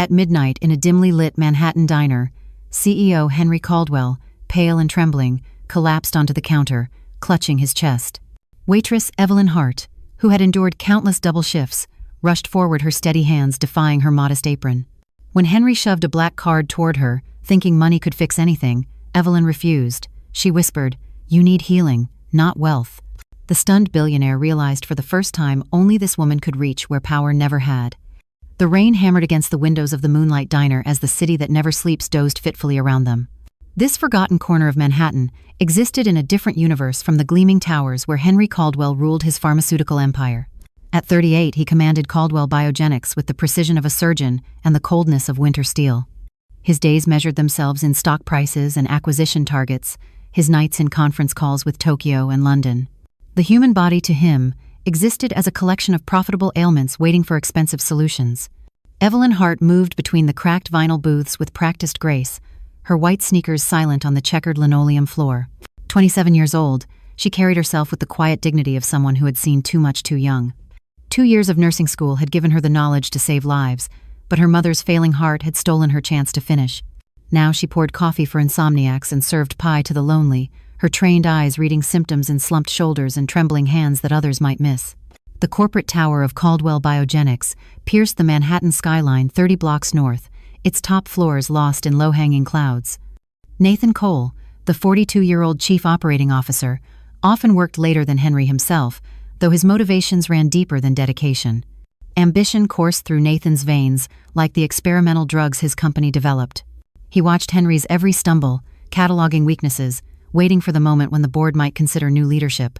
At midnight in a dimly lit Manhattan diner, CEO Henry Caldwell, pale and trembling, collapsed onto the counter, clutching his chest. Waitress Evelyn Hart, who had endured countless double shifts, rushed forward, her steady hands defying her modest apron. When Henry shoved a black card toward her, thinking money could fix anything, Evelyn refused. She whispered, "You need healing, not wealth." The stunned billionaire realized for the first time only this woman could reach where power never had. The rain hammered against the windows of the Moonlight Diner as the city that never sleeps dozed fitfully around them. This forgotten corner of Manhattan existed in a different universe from the gleaming towers where Henry Caldwell ruled his pharmaceutical empire. At 38, he commanded Caldwell Biogenics with the precision of a surgeon and the coldness of winter steel. His days measured themselves in stock prices and acquisition targets, his nights in conference calls with Tokyo and London. The human body, to him, existed as a collection of profitable ailments waiting for expensive solutions. Evelyn Hart moved between the cracked vinyl booths with practiced grace, her white sneakers silent on the checkered linoleum floor. 27 years old, she carried herself with the quiet dignity of someone who had seen too much too young. 2 years of nursing school had given her the knowledge to save lives, but her mother's failing heart had stolen her chance to finish. Now she poured coffee for insomniacs and served pie to the lonely, her trained eyes reading symptoms in slumped shoulders and trembling hands that others might miss. The corporate tower of Caldwell Biogenics pierced the Manhattan skyline 30 blocks north, its top floors lost in low-hanging clouds. Nathan Cole, the 42-year-old chief operating officer, often worked later than Henry himself, though his motivations ran deeper than dedication. Ambition coursed through Nathan's veins like the experimental drugs his company developed. He watched Henry's every stumble, cataloging weaknesses, waiting for the moment when the board might consider new leadership.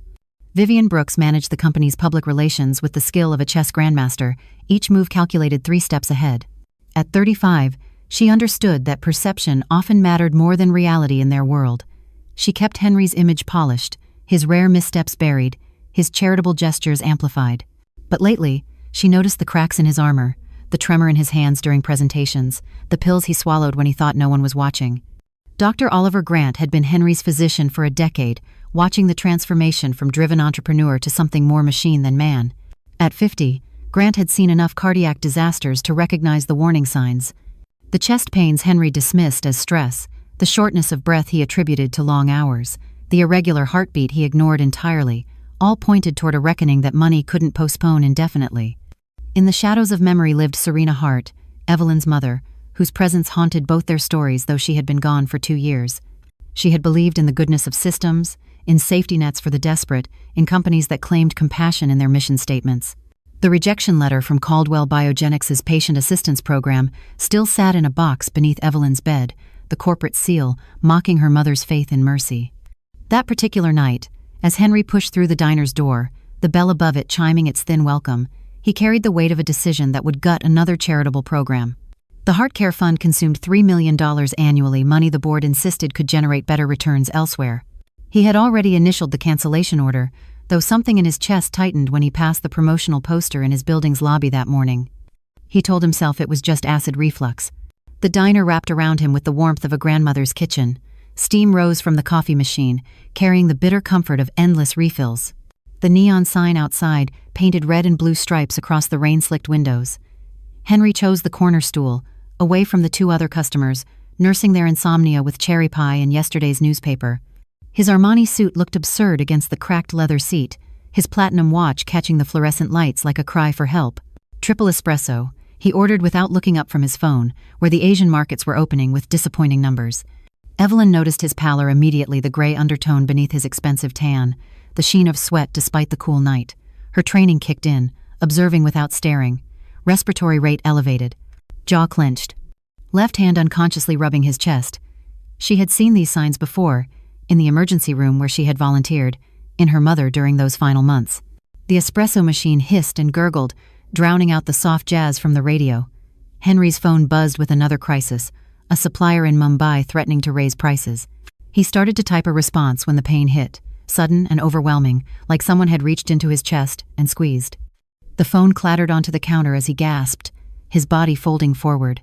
Vivian Brooks managed the company's public relations with the skill of a chess grandmaster, each move calculated 3 steps ahead. At 35, she understood that perception often mattered more than reality in their world. She kept Henry's image polished, his rare missteps buried, his charitable gestures amplified. But lately, she noticed the cracks in his armor, the tremor in his hands during presentations, the pills he swallowed when he thought no one was watching. Dr. Oliver Grant had been Henry's physician for a decade, watching the transformation from driven entrepreneur to something more machine than man. At 50, Grant had seen enough cardiac disasters to recognize the warning signs. The chest pains Henry dismissed as stress, the shortness of breath he attributed to long hours, the irregular heartbeat he ignored entirely, all pointed toward a reckoning that money couldn't postpone indefinitely. In the shadows of memory lived Serena Hart, Evelyn's mother, whose presence haunted both their stories though she had been gone for 2 years. She had believed in the goodness of systems, in safety nets for the desperate, in companies that claimed compassion in their mission statements. The rejection letter from Caldwell Biogenics' patient assistance program still sat in a box beneath Evelyn's bed, the corporate seal mocking her mother's faith in mercy. That particular night, as Henry pushed through the diner's door, the bell above it chiming its thin welcome, he carried the weight of a decision that would gut another charitable program. The HeartCare Fund consumed $3 million annually, money the board insisted could generate better returns elsewhere. He had already initialed the cancellation order, though something in his chest tightened when he passed the promotional poster in his building's lobby that morning. He told himself it was just acid reflux. The diner wrapped around him with the warmth of a grandmother's kitchen. Steam rose from the coffee machine, carrying the bitter comfort of endless refills. The neon sign outside painted red and blue stripes across the rain-slicked windows. Henry chose the corner stool, away from the 2 other customers, nursing their insomnia with cherry pie and yesterday's newspaper. His Armani suit looked absurd against the cracked leather seat, his platinum watch catching the fluorescent lights like a cry for help. Triple espresso, he ordered without looking up from his phone, where the Asian markets were opening with disappointing numbers. Evelyn noticed his pallor immediately, the gray undertone beneath his expensive tan, the sheen of sweat despite the cool night. Her training kicked in, observing without staring. Respiratory rate elevated. Jaw clenched. Left hand unconsciously rubbing his chest. She had seen these signs before, in the emergency room where she had volunteered, in her mother during those final months. The espresso machine hissed and gurgled, drowning out the soft jazz from the radio. Henry's phone buzzed with another crisis, a supplier in Mumbai threatening to raise prices. He started to type a response when the pain hit, sudden and overwhelming, like someone had reached into his chest and squeezed. The phone clattered onto the counter as he gasped, his body folding forward.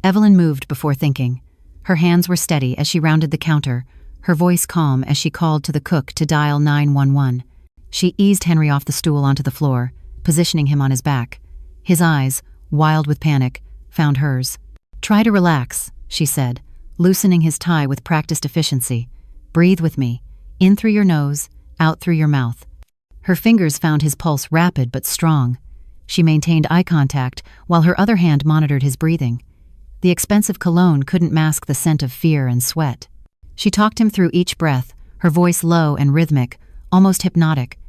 Evelyn moved before thinking. Her hands were steady as she rounded the counter, her voice calm as she called to the cook to dial 911. She eased Henry off the stool onto the floor, positioning him on his back. His eyes, wild with panic, found hers. "Try to relax," she said, loosening his tie with practiced efficiency. "Breathe with me. In through your nose, out through your mouth." Her fingers found his pulse rapid but strong. She maintained eye contact while her other hand monitored his breathing. The expensive cologne couldn't mask the scent of fear and sweat. She talked him through each breath, her voice low and rhythmic, almost hypnotic.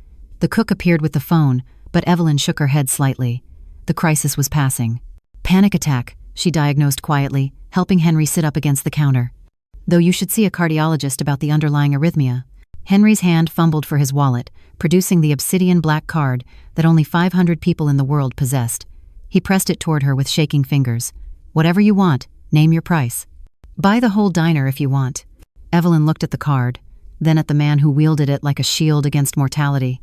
The cook appeared with the phone, but Evelyn shook her head slightly. The crisis was passing. "Panic attack," she diagnosed quietly, helping Henry sit up against the counter. "Though you should see a cardiologist about the underlying arrhythmia." Henry's hand fumbled for his wallet, producing the obsidian black card that only 500 people in the world possessed. He pressed it toward her with shaking fingers. "Whatever you want, name your price. Buy the whole diner if you want." Evelyn looked at the card, then at the man who wielded it like a shield against mortality.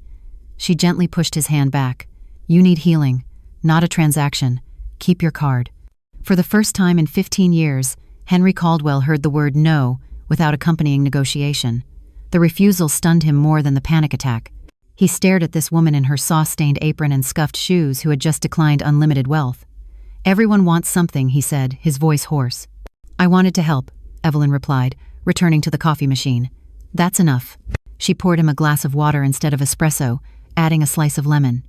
She gently pushed his hand back. "You need healing, not a transaction. Keep your card." For the first time in 15 years, Henry Caldwell heard the word no without accompanying negotiation. The refusal stunned him more than the panic attack. He stared at this woman in her sauce-stained apron and scuffed shoes who had just declined unlimited wealth. "Everyone wants something," he said, his voice hoarse. "I wanted to help," Evelyn replied, returning to the coffee machine. "That's enough." She poured him a glass of water instead of espresso, adding a slice of lemon.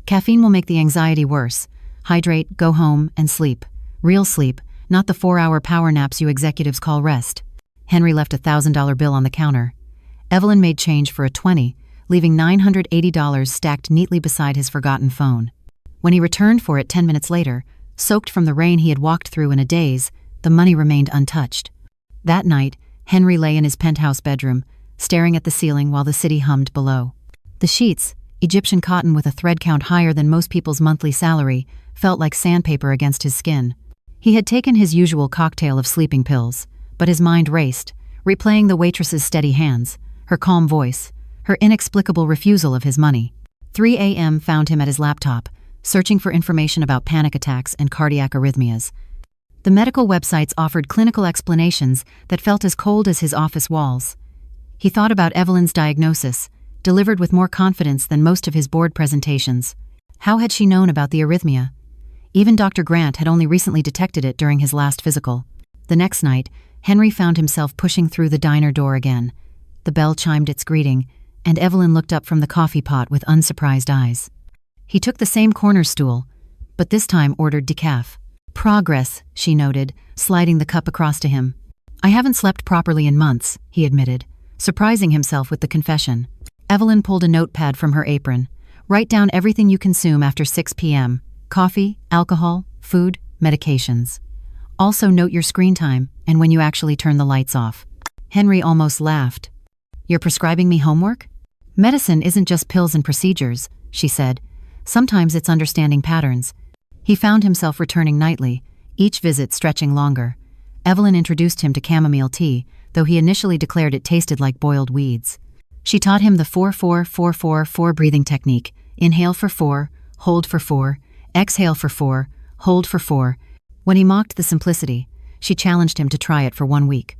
"Caffeine will make the anxiety worse. Hydrate, go home, and sleep. Real sleep, not the 4-hour power naps you executives call rest." Henry left a $1,000 bill on the counter. Evelyn made change for a 20, leaving $980 stacked neatly beside his forgotten phone. When he returned for it 10 minutes later, soaked from the rain he had walked through in a daze, the money remained untouched. That night, Henry lay in his penthouse bedroom, staring at the ceiling while the city hummed below. The sheets, Egyptian cotton with a thread count higher than most people's monthly salary, felt like sandpaper against his skin. He had taken his usual cocktail of sleeping pills, but his mind raced, replaying the waitress's steady hands, her calm voice, her inexplicable refusal of his money. 3 a.m. found him at his laptop, searching for information about panic attacks and cardiac arrhythmias. The medical websites offered clinical explanations that felt as cold as his office walls. He thought about Evelyn's diagnosis, delivered with more confidence than most of his board presentations. How had she known about the arrhythmia? Even Dr. Grant had only recently detected it during his last physical. The next night, Henry found himself pushing through the diner door again. The bell chimed its greeting, and Evelyn looked up from the coffee pot with unsurprised eyes. He took the same corner stool, but this time ordered decaf. "Progress," she noted, sliding the cup across to him. "I haven't slept properly in months," he admitted, surprising himself with the confession. Evelyn pulled a notepad from her apron. "Write down everything you consume after 6 p.m. Coffee, alcohol, food, medications. Also note your screen time and when you actually turn the lights off." Henry almost laughed. "You're prescribing me homework?" "Medicine isn't just pills and procedures," she said. "Sometimes it's understanding patterns." He found himself returning nightly, each visit stretching longer. Evelyn introduced him to chamomile tea, though he initially declared it tasted like boiled weeds. She taught him the 4-4-4-4-4 breathing technique. Inhale for 4, hold for 4, exhale for 4, hold for 4. When he mocked the simplicity, she challenged him to try it for 1 week.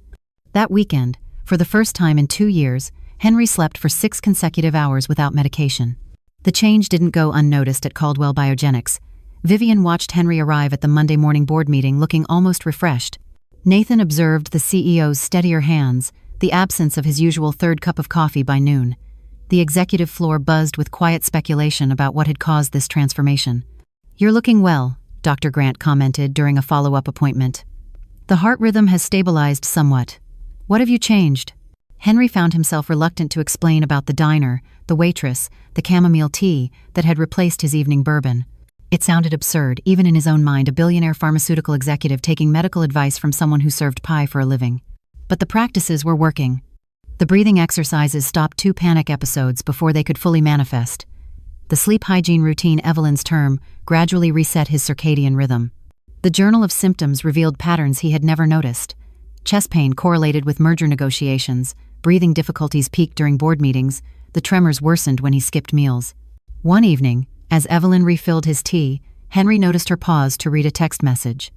That weekend, for the first time in 2 years, Henry slept for 6 consecutive hours without medication. The change didn't go unnoticed at Caldwell Biogenics. Vivian watched Henry arrive at the Monday morning board meeting looking almost refreshed. Nathan observed the CEO's steadier hands, the absence of his usual 3rd cup of coffee by noon. The executive floor buzzed with quiet speculation about what had caused this transformation. "You're looking well," Dr. Grant commented during a follow-up appointment. "The heart rhythm has stabilized somewhat. What have you changed?" Henry found himself reluctant to explain about the diner, the waitress, the chamomile tea that had replaced his evening bourbon. It sounded absurd, even in his own mind, a billionaire pharmaceutical executive taking medical advice from someone who served pie for a living. But the practices were working. The breathing exercises stopped 2 panic episodes before they could fully manifest. The sleep hygiene routine, Evelyn's term, gradually reset his circadian rhythm. The journal of symptoms revealed patterns he had never noticed. Chest pain correlated with merger negotiations, breathing difficulties peaked during board meetings, the tremors worsened when he skipped meals. One evening, as Evelyn refilled his tea, Henry noticed her pause to read a text message.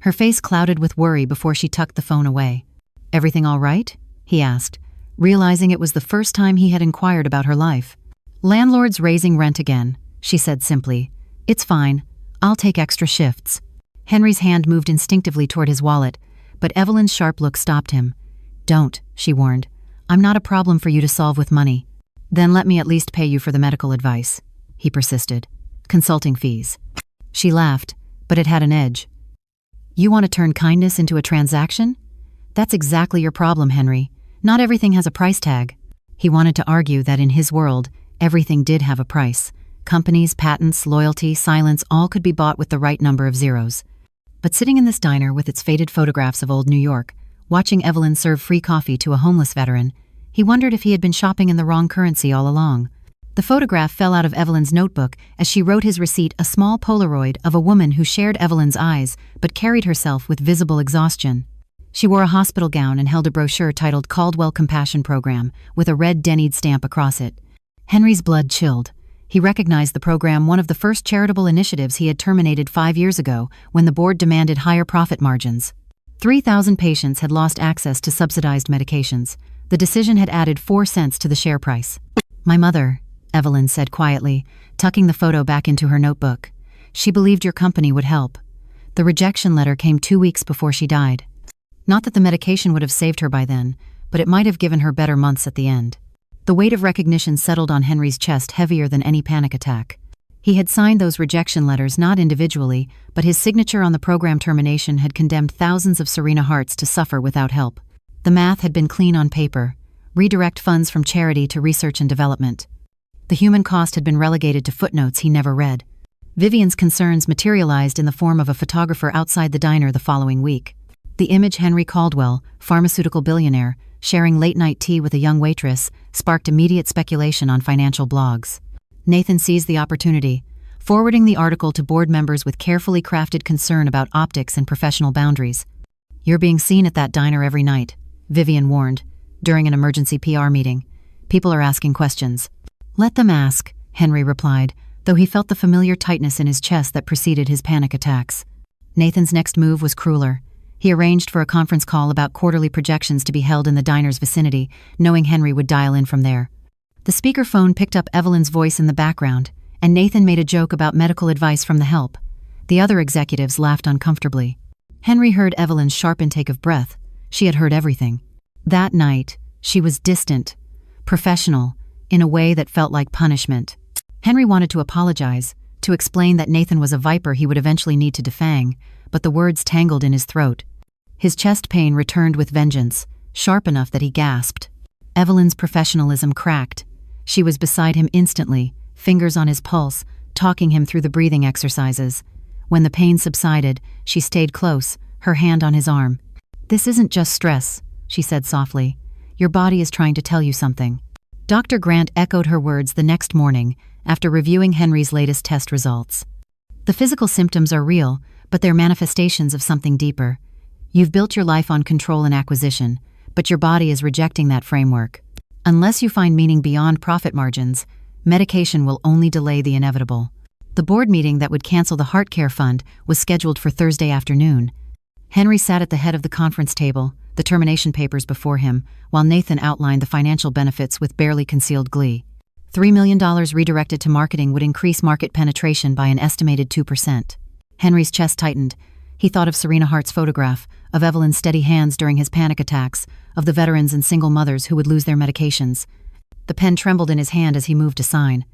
Her face clouded with worry before she tucked the phone away. "Everything all right?" he asked, realizing it was the first time he had inquired about her life. "Landlord's raising rent again," she said simply. "It's fine. I'll take extra shifts." Henry's hand moved instinctively toward his wallet, but Evelyn's sharp look stopped him. "Don't," she warned. "I'm not a problem for you to solve with money." "Then let me at least pay you for the medical advice," he persisted. "Consulting fees." She laughed, but it had an edge. "You want to turn kindness into a transaction? That's exactly your problem, Henry. Not everything has a price tag." He wanted to argue that in his world, everything did have a price. Companies, patents, loyalty, silence, all could be bought with the right number of zeros. But sitting in this diner with its faded photographs of old New York, watching Evelyn serve free coffee to a homeless veteran, he wondered if he had been shopping in the wrong currency all along. The photograph fell out of Evelyn's notebook as she wrote his receipt, a small Polaroid of a woman who shared Evelyn's eyes but carried herself with visible exhaustion. She wore a hospital gown and held a brochure titled Caldwell Compassion Program, with a red denied stamp across it. Henry's blood chilled. He recognized the program, one of the first charitable initiatives he had terminated 5 years ago when the board demanded higher profit margins. 3,000 patients had lost access to subsidized medications. The decision had added 4 cents to the share price. "My mother," Evelyn said quietly, tucking the photo back into her notebook. "She believed your company would help. The rejection letter came 2 weeks before she died. Not that the medication would have saved her by then, but it might have given her better months at the end." The weight of recognition settled on Henry's chest, heavier than any panic attack. He had signed those rejection letters not individually, but his signature on the program termination had condemned thousands of Serena hearts to suffer without help. The math had been clean on paper: redirect funds from charity to research and development. The human cost had been relegated to footnotes he never read. Vivian's concerns materialized in the form of a photographer outside the diner the following week. The image, Henry Caldwell, pharmaceutical billionaire, sharing late-night tea with a young waitress, sparked immediate speculation on financial blogs. Nathan seized the opportunity, forwarding the article to board members with carefully crafted concern about optics and professional boundaries. "You're being seen at that diner every night," Vivian warned, during an emergency PR meeting. "People are asking questions." "Let them ask," Henry replied, though he felt the familiar tightness in his chest that preceded his panic attacks. Nathan's next move was crueler. He arranged for a conference call about quarterly projections to be held in the diner's vicinity, knowing Henry would dial in from there. The speakerphone picked up Evelyn's voice in the background, and Nathan made a joke about medical advice from the help. The other executives laughed uncomfortably. Henry heard Evelyn's sharp intake of breath. She had heard everything. That night, she was distant, professional, in a way that felt like punishment. Henry wanted to apologize, to explain that Nathan was a viper he would eventually need to defang, but the words tangled in his throat. His chest pain returned with vengeance, sharp enough that he gasped. Evelyn's professionalism cracked. She was beside him instantly, fingers on his pulse, talking him through the breathing exercises. When the pain subsided, she stayed close, her hand on his arm. "This isn't just stress," she said softly. "Your body is trying to tell you something." Dr. Grant echoed her words the next morning, after reviewing Henry's latest test results. "The physical symptoms are real, but they're manifestations of something deeper. You've built your life on control and acquisition, but your body is rejecting that framework. Unless you find meaning beyond profit margins, medication will only delay the inevitable." The board meeting that would cancel the Heart Care Fund was scheduled for Thursday afternoon. Henry sat at the head of the conference table, the termination papers before him, while Nathan outlined the financial benefits with barely concealed glee. $3 million redirected to marketing would increase market penetration by an estimated 2%. Henry's chest tightened. He thought of Serena Hart's photograph, of Evelyn's steady hands during his panic attacks, of the veterans and single mothers who would lose their medications. The pen trembled in his hand as he moved to sign.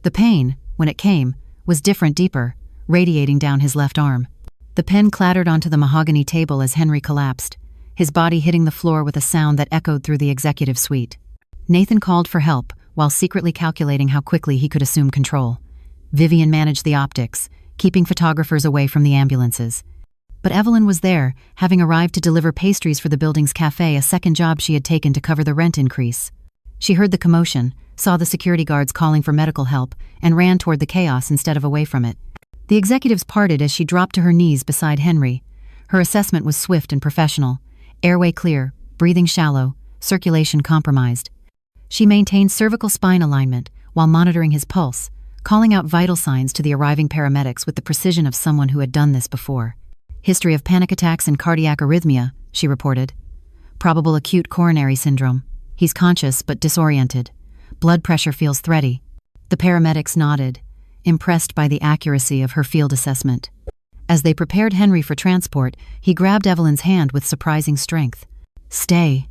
The pain, when it came, was different, deeper, radiating down his left arm. The pen clattered onto the mahogany table as Henry collapsed, his body hitting the floor with a sound that echoed through the executive suite. Nathan called for help, while secretly calculating how quickly he could assume control. Vivian managed the optics, keeping photographers away from the ambulances. But Evelyn was there, having arrived to deliver pastries for the building's cafe, a second job she had taken to cover the rent increase. She heard the commotion, saw the security guards calling for medical help, and ran toward the chaos instead of away from it. The executives parted as she dropped to her knees beside Henry. Her assessment was swift and professional. Airway clear, breathing shallow, circulation compromised. She maintained cervical spine alignment while monitoring his pulse, calling out vital signs to the arriving paramedics with the precision of someone who had done this before. "History of panic attacks and cardiac arrhythmia," she reported. "Probable acute coronary syndrome. He's conscious but disoriented. Blood pressure feels thready." The paramedics nodded, impressed by the accuracy of her field assessment. As they prepared Henry for transport, he grabbed Evelyn's hand with surprising strength. "Stay,"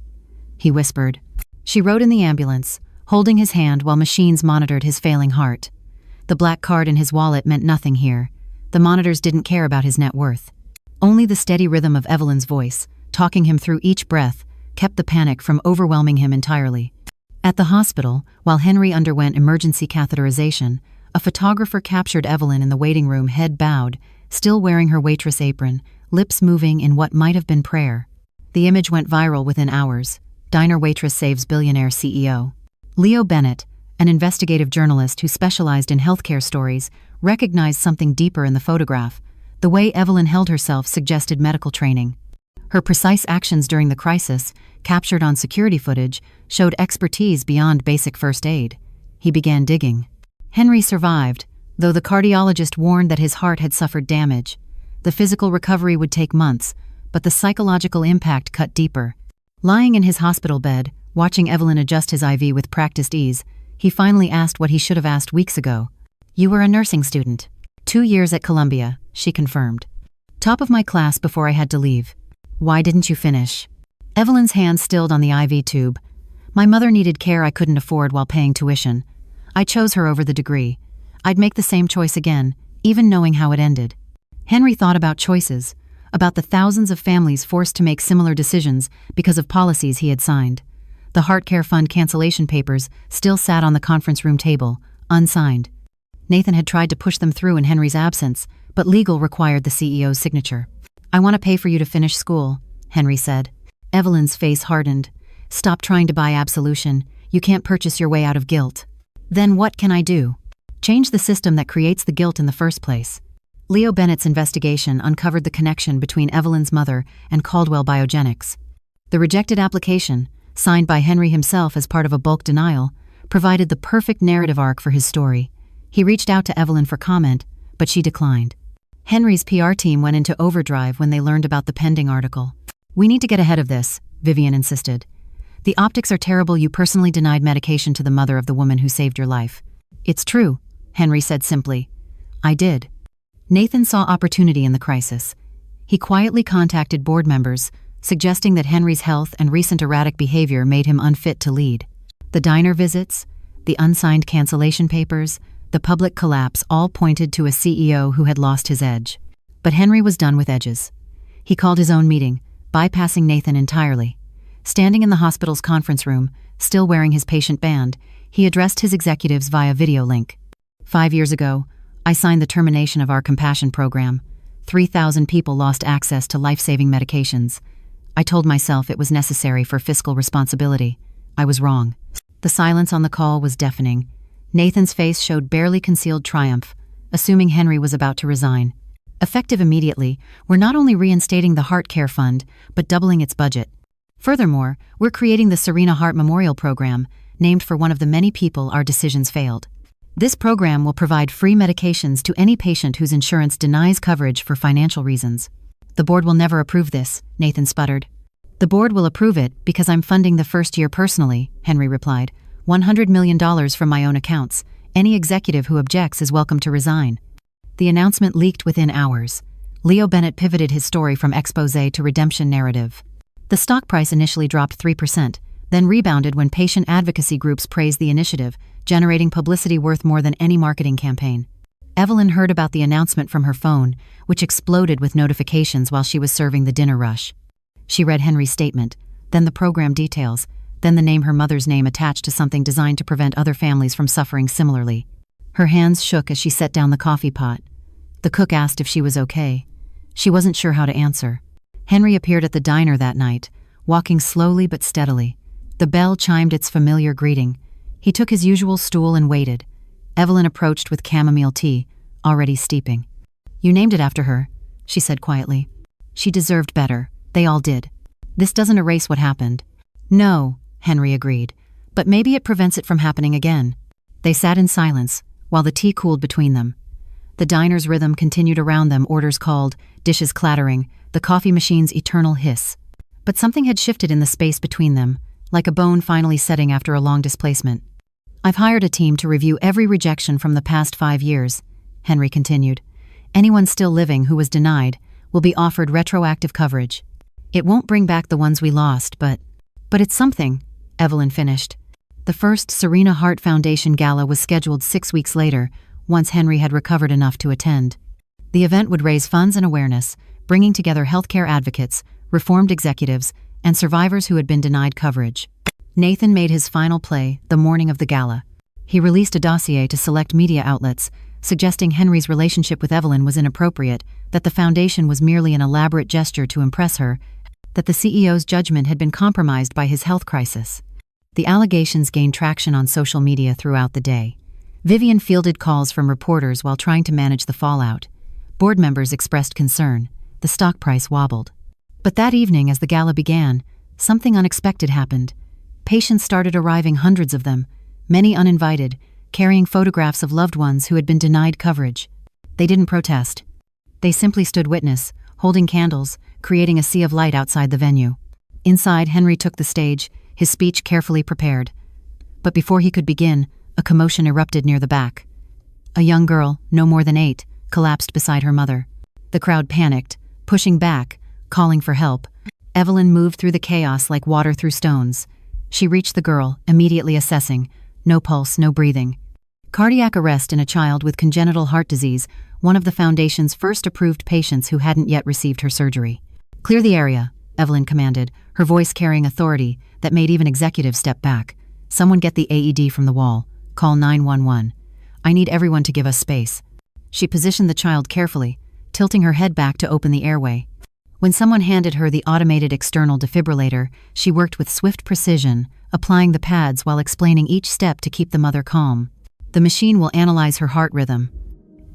he whispered. She rode in the ambulance, holding his hand while machines monitored his failing heart. The black card in his wallet meant nothing here. The monitors didn't care about his net worth. Only the steady rhythm of Evelyn's voice, talking him through each breath, kept the panic from overwhelming him entirely. At the hospital, while Henry underwent emergency catheterization, a photographer captured Evelyn in the waiting room, head bowed, still wearing her waitress apron, lips moving in what might have been prayer. The image went viral within hours. Diner waitress saves billionaire CEO. Leo Bennett, an investigative journalist who specialized in healthcare stories, recognized something deeper in the photograph. The way Evelyn held herself suggested medical training. Her precise actions during the crisis, captured on security footage, showed expertise beyond basic first aid. He began digging. Henry survived, though the cardiologist warned that his heart had suffered damage. The physical recovery would take months, but the psychological impact cut deeper. Lying in his hospital bed, watching Evelyn adjust his IV with practiced ease, he finally asked what he should have asked weeks ago. "You were a nursing student." 2 years at Columbia, she confirmed. "Top of my class before I had to leave." "Why didn't you finish?" Evelyn's hand stilled on the IV tube. "My mother needed care I couldn't afford while paying tuition. I chose her over the degree. I'd make the same choice again, even knowing how it ended." Henry thought about choices, about the thousands of families forced to make similar decisions because of policies he had signed. The HeartCare Fund cancellation papers still sat on the conference room table, unsigned. Nathan had tried to push them through in Henry's absence, but legal required the CEO's signature. "I want to pay for you to finish school," Henry said. Evelyn's face hardened. "Stop trying to buy absolution. You can't purchase your way out of guilt." "Then what can I do?" "Change the system that creates the guilt in the first place." Leo Bennett's investigation uncovered the connection between Evelyn's mother and Caldwell Biogenics. The rejected application, signed by Henry himself as part of a bulk denial, provided the perfect narrative arc for his story. He reached out to Evelyn for comment, but she declined. Henry's PR team went into overdrive when they learned about the pending article. "We need to get ahead of this," Vivian insisted. "The optics are terrible. You personally denied medication to the mother of the woman who saved your life." "It's true," Henry said simply. "I did." Nathan saw opportunity in the crisis. He quietly contacted board members, suggesting that Henry's health and recent erratic behavior made him unfit to lead. The diner visits, the unsigned cancellation papers, the public collapse all pointed to a CEO who had lost his edge. But Henry was done with edges. He called his own meeting, bypassing Nathan entirely. Standing in the hospital's conference room, still wearing his patient band, he addressed his executives via video link. 5 years ago, I signed the termination of our compassion program. 3,000 people lost access to life-saving medications. I told myself it was necessary for fiscal responsibility. I was wrong. The silence on the call was deafening. Nathan's face showed barely concealed triumph, assuming Henry was about to resign. Effective immediately, we're not only reinstating the HeartCare Fund, but doubling its budget. Furthermore, we're creating the Serena Hart Memorial Program, named for one of the many people our decisions failed. This program will provide free medications to any patient whose insurance denies coverage for financial reasons. The board will never approve this, Nathan sputtered. The board will approve it because I'm funding the first year personally, Henry replied. $100 million from my own accounts. Any executive who objects is welcome to resign. The announcement leaked within hours. Leo Bennett pivoted his story from exposé to redemption narrative. The stock price initially dropped 3%, then rebounded when patient advocacy groups praised the initiative, generating publicity worth more than any marketing campaign. Evelyn heard about the announcement from her phone, which exploded with notifications while she was serving the dinner rush. She read Henry's statement, then the program details, then the name her mother's name attached to something designed to prevent other families from suffering similarly. Her hands shook as she set down the coffee pot. The cook asked if she was okay. She wasn't sure how to answer. Henry appeared at the diner that night, walking slowly but steadily. The bell chimed its familiar greeting. He took his usual stool and waited. Evelyn approached with chamomile tea, already steeping. "You named it after her," she said quietly. "She deserved better. They all did. This doesn't erase what happened." "No," Henry agreed, "but maybe it prevents it from happening again." They sat in silence, while the tea cooled between them. The diner's rhythm continued around them, orders called, dishes clattering, the coffee machine's eternal hiss. But something had shifted in the space between them, like a bone finally setting after a long displacement. "I've hired a team to review every rejection from the past 5 years," Henry continued. Anyone still living who was denied will be offered retroactive coverage. It won't bring back the ones we lost, but it's something, Evelyn finished. The first Serena Hart Foundation Gala was scheduled 6 weeks later, once Henry had recovered enough to attend. The event would raise funds and awareness, bringing together healthcare advocates, reformed executives, and survivors who had been denied coverage. Nathan made his final play the morning of the gala. He released a dossier to select media outlets, suggesting Henry's relationship with Evelyn was inappropriate, that the foundation was merely an elaborate gesture to impress her, that the CEO's judgment had been compromised by his health crisis. The allegations gained traction on social media throughout the day. Vivian fielded calls from reporters while trying to manage the fallout. Board members expressed concern. The stock price wobbled. But that evening, as the gala began, something unexpected happened. Patients started arriving, hundreds of them, many uninvited, carrying photographs of loved ones who had been denied coverage. They didn't protest. They simply stood witness, holding candles, creating a sea of light outside the venue. Inside, Henry took the stage, his speech carefully prepared. But before he could begin, a commotion erupted near the back. A young girl, no more than 8, collapsed beside her mother. The crowd panicked, pushing back, calling for help. Evelyn moved through the chaos like water through stones. She reached the girl, immediately assessing. No pulse, no breathing. Cardiac arrest in a child with congenital heart disease, one of the foundation's first approved patients who hadn't yet received her surgery. Clear the area, Evelyn commanded, her voice carrying authority that made even executives step back. Someone get the AED from the wall. Call 911. I need everyone to give us space. She positioned the child carefully, tilting her head back to open the airway. When someone handed her the automated external defibrillator, she worked with swift precision, applying the pads while explaining each step to keep the mother calm. The machine will analyze her heart rhythm.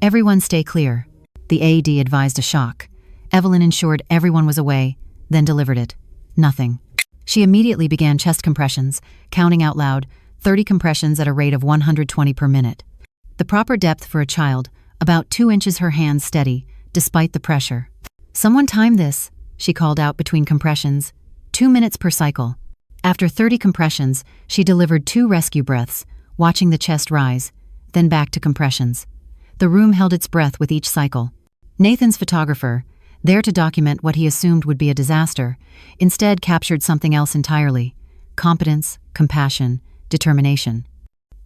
Everyone stay clear. The AED advised a shock. Evelyn ensured everyone was away, then delivered it. Nothing. She immediately began chest compressions, counting out loud, 30 compressions at a rate of 120 per minute. The proper depth for a child, about 2 inches, her hands steady, despite the pressure. Someone time this, she called out between compressions. 2 minutes per cycle. After 30 compressions, she delivered 2 rescue breaths, watching the chest rise, then back to compressions. The room held its breath with each cycle. Nathan's photographer, there to document what he assumed would be a disaster, instead captured something else entirely: competence, compassion, determination.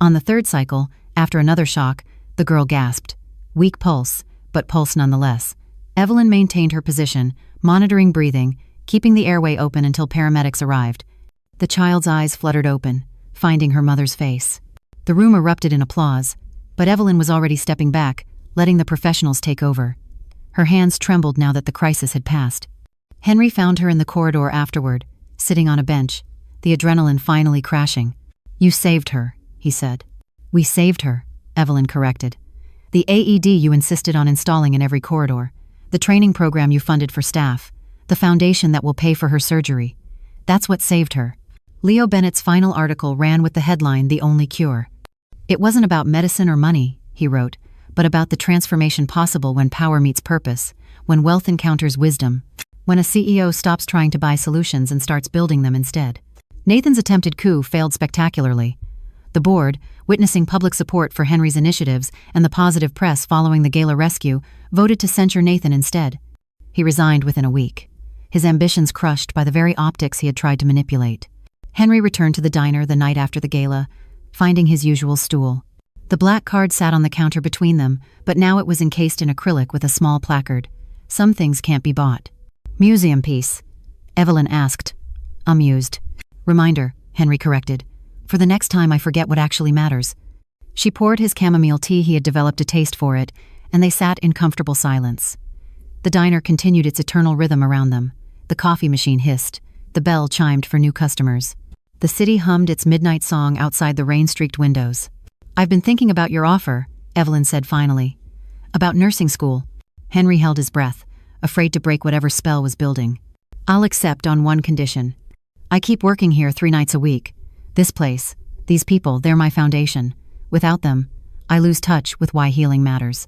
On the 3rd cycle, after another shock, the girl gasped. Weak pulse, but pulse nonetheless. Evelyn maintained her position, monitoring breathing, keeping the airway open until paramedics arrived. The child's eyes fluttered open, finding her mother's face. The room erupted in applause, but Evelyn was already stepping back, letting the professionals take over. Her hands trembled now that the crisis had passed. Henry found her in the corridor afterward, sitting on a bench, the adrenaline finally crashing. You saved her, he said. We saved her, Evelyn corrected. The AED you insisted on installing in every corridor, the training program you funded for staff, the foundation that will pay for her surgery. That's what saved her. Leo Bennett's final article ran with the headline, The Only Cure. It wasn't about medicine or money, he wrote, but about the transformation possible when power meets purpose, when wealth encounters wisdom, when a CEO stops trying to buy solutions and starts building them instead. Nathan's attempted coup failed spectacularly. The board, witnessing public support for Henry's initiatives and the positive press following the gala rescue, voted to censure Nathan instead. He resigned within a week, his ambitions crushed by the very optics he had tried to manipulate. Henry returned to the diner the night after the gala, finding his usual stool. The black card sat on the counter between them, but now it was encased in acrylic with a small placard. Some things can't be bought. Museum piece, Evelyn asked. Amused. Reminder, Henry corrected. For the next time I forget what actually matters. She poured his chamomile tea. He had developed a taste for it, and they sat in comfortable silence. The diner continued its eternal rhythm around them. The coffee machine hissed. The bell chimed for new customers. The city hummed its midnight song outside the rain-streaked windows. I've been thinking about your offer, Evelyn said finally. About nursing school. Henry held his breath, afraid to break whatever spell was building. I'll accept on one condition. I keep working here 3 nights a week. This place, these people, they're my foundation. Without them, I lose touch with why healing matters.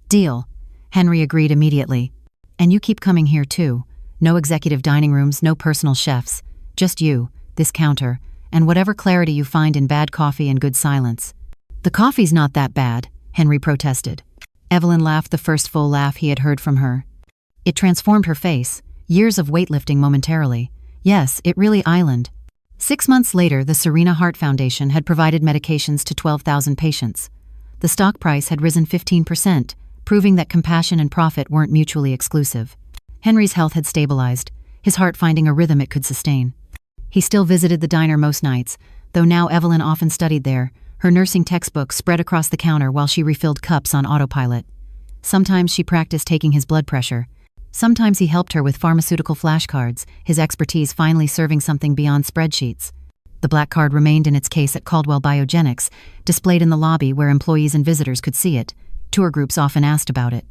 Deal, Henry agreed immediately. And you keep coming here too. No executive dining rooms, no personal chefs. Just you, this counter, and whatever clarity you find in bad coffee and good silence. The coffee's not that bad, Henry protested. Evelyn laughed, the first full laugh he had heard from her. It transformed her face, years of weightlifting momentarily. Yes, it really island. 6 months later, the Serena Heart Foundation had provided medications to 12,000 patients. The stock price had risen 15%, proving that compassion and profit weren't mutually exclusive. Henry's health had stabilized, his heart finding a rhythm it could sustain. He still visited the diner most nights, though now Evelyn often studied there, her nursing textbook spread across the counter while she refilled cups on autopilot. Sometimes she practiced taking his blood pressure. Sometimes he helped her with pharmaceutical flashcards, his expertise finally serving something beyond spreadsheets. The black card remained in its case at Caldwell Biogenics, displayed in the lobby where employees and visitors could see it. Tour groups often asked about it.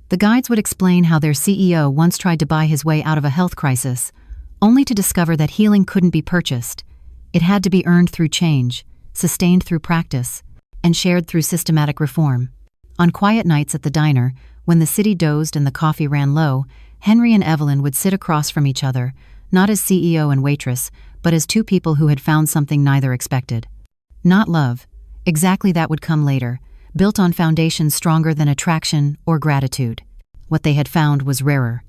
The guides would explain how their CEO once tried to buy his way out of a health crisis, only to discover that healing couldn't be purchased. It had to be earned through change, sustained through practice, and shared through systematic reform. On quiet nights at the diner, when the city dozed and the coffee ran low, Henry and Evelyn would sit across from each other, not as CEO and waitress, but as two people who had found something neither expected. Not love. Exactly, that would come later, built on foundations stronger than attraction or gratitude. What they had found was rarer.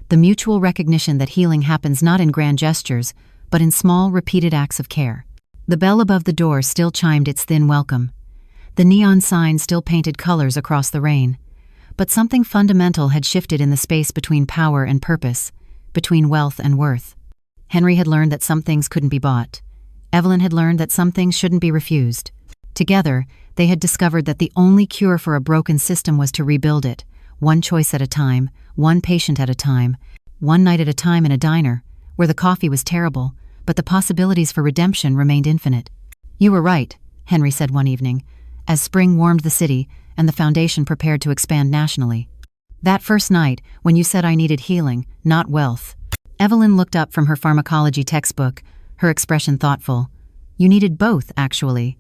The mutual recognition that healing happens not in grand gestures, but in small, repeated acts of care. The bell above the door still chimed its thin welcome. The neon sign still painted colors across the rain. But something fundamental had shifted in the space between power and purpose, between wealth and worth. Henry had learned that some things couldn't be bought. Evelyn had learned that some things shouldn't be refused. Together, they had discovered that the only cure for a broken system was to rebuild it, one choice at a time, one patient at a time, one night at a time in a diner, where the coffee was terrible, but the possibilities for redemption remained infinite. "You were right," Henry said one evening, as spring warmed the city and the foundation prepared to expand nationally. "That first night, when you said I needed healing, not wealth." Evelyn looked up from her pharmacology textbook, her expression thoughtful. "You needed both, actually.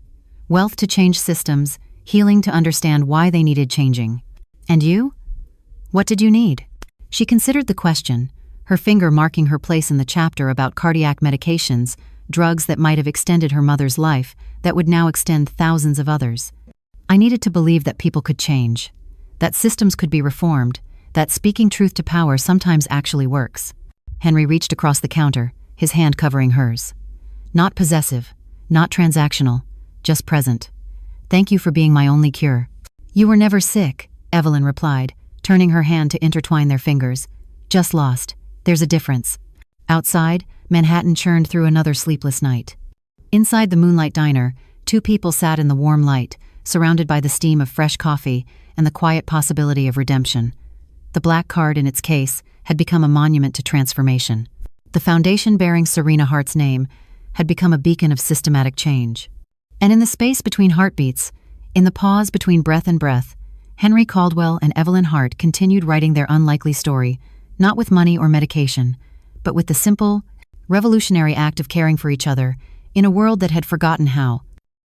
Wealth to change systems, healing to understand why they needed changing. And you? What did you need?" She considered the question, her finger marking her place in the chapter about cardiac medications, drugs that might have extended her mother's life, that would now extend thousands of others. "I needed to believe that people could change, that systems could be reformed, that speaking truth to power sometimes actually works." Henry reached across the counter, his hand covering hers. "Not possessive, not transactional, just present. Thank you for being my only cure." "You were never sick," Evelyn replied, turning her hand to intertwine their fingers. "Just lost. There's a difference." Outside, Manhattan churned through another sleepless night. Inside the Moonlight Diner, two people sat in the warm light, surrounded by the steam of fresh coffee and the quiet possibility of redemption. The black card in its case had become a monument to transformation. The foundation bearing Serena Heart's name had become a beacon of systematic change. And in the space between heartbeats, in the pause between breath and breath, Henry Caldwell and Evelyn Hart continued writing their unlikely story, not with money or medication, but with the simple, revolutionary act of caring for each other in a world that had forgotten how.